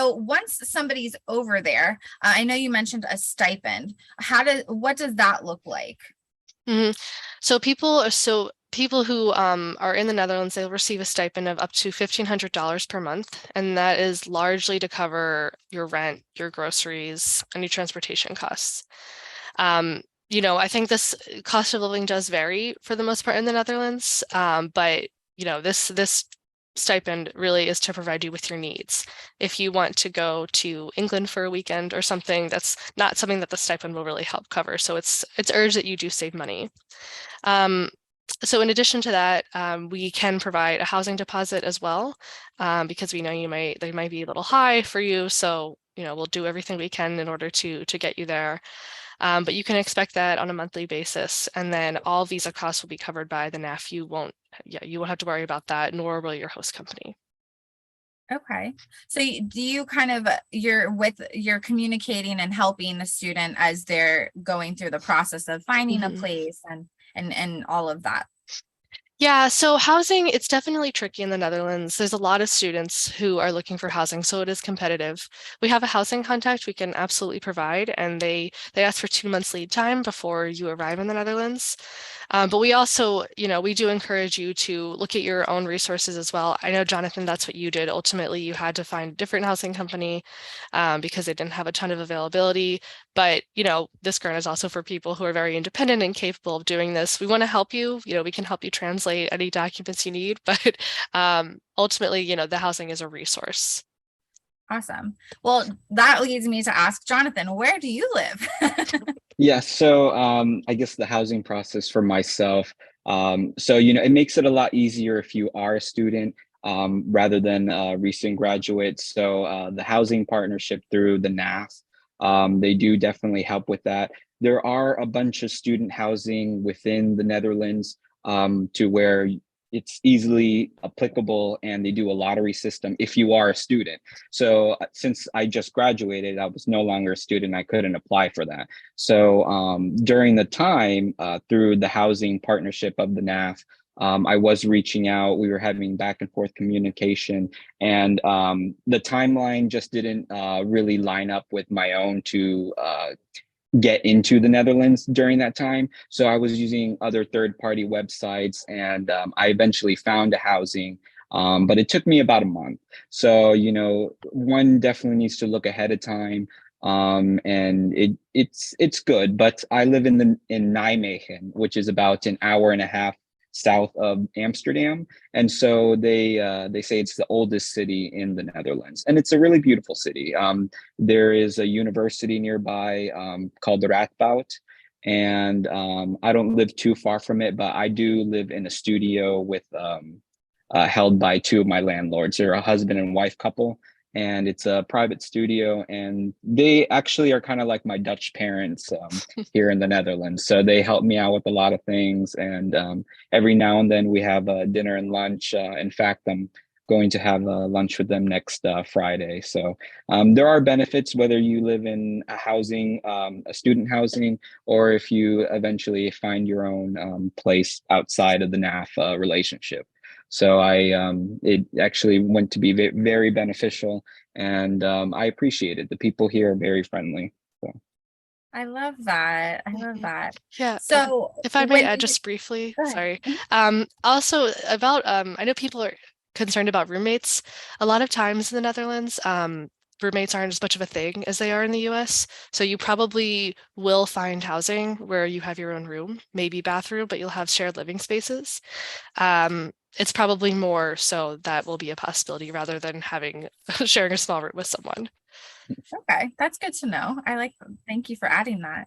So once somebody's over there, I know you mentioned a stipend. What does that look like? Mhm. People who are in the Netherlands, they'll receive a stipend of up to $1,500 per month, and that is largely to cover your rent, your groceries, and your transportation costs. I think this cost of living does vary for the most part in the Netherlands, but this stipend really is to provide you with your needs. If you want to go to England for a weekend or something, that's not something that the stipend will really help cover. So it's urged that you do save money. Um, so in addition to that, we can provide a housing deposit as well, because we know they might be a little high for you. So, we'll do everything we can in order to get you there. But you can expect that on a monthly basis, and then all visa costs will be covered by the NAF. You won't have to worry about that, nor will your host company. Okay. So do you you're communicating and helping the student as they're going through the process of finding a Mhm. place and all of that? Yeah, so housing, it's definitely tricky in the Netherlands. There's a lot of students who are looking for housing, so it is competitive. We have a housing contact we can absolutely provide, and they ask for 2 months lead time before you arrive in the Netherlands. But we also, we do encourage you to look at your own resources as well. I know, Jonathan, that's what you did. Ultimately, you had to find a different housing company because they didn't have a ton of availability. But, this grant is also for people who are very independent and capable of doing this. We want to help you. We can help you translate any documents you need, but ultimately, the housing is a resource. Awesome. Well, that leads me to ask Jonathan, where do you live? Yeah, so I guess the housing process for myself. It makes it a lot easier if you are a student rather than a recent graduate. So the housing partnership through the NAF, they do definitely help with that. There are a bunch of student housing within the Netherlands to where it's easily applicable, and they do a lottery system if you are a student. So since I just graduated, I was no longer a student. I couldn't apply for that. So during the time, through the housing partnership of the NAF, I was reaching out. We were having back and forth communication, and the timeline just didn't really line up with my own to get into the Netherlands during that time. So I was using other third-party websites, and I eventually found a housing. But it took me about a month. So, one definitely needs to look ahead of time. And it's good, but I live in Nijmegen, which is about an hour and a half south of Amsterdam. And so they say it's the oldest city in the Netherlands, and it's a really beautiful city. There is a university nearby called the Radboud, and I don't live too far from it, but I do live in a studio with held by two of my landlords. They're a husband and wife couple, and it's a private studio. And they actually are kind of like my Dutch parents here in the Netherlands. So they help me out with a lot of things. And every now and then we have dinner and lunch. In fact, I'm going to have lunch with them next Friday. So there are benefits whether you live in a student housing, or if you eventually find your own place outside of the NAF relationship. So it actually went to be very beneficial, and I appreciate it. The people here are very friendly. So. I love that. I love Mhm. that. Yeah, So if I might when add you just briefly, go ahead. sorry. Also about I know people are concerned about roommates. A lot of times in the Netherlands, roommates aren't as much of a thing as they are in the US. So you probably will find housing where you have your own room, maybe bathroom, but you'll have shared living spaces. It's probably more so that will be a possibility rather than having sharing a small room with someone. Okay, that's good to know. Thank you for adding that.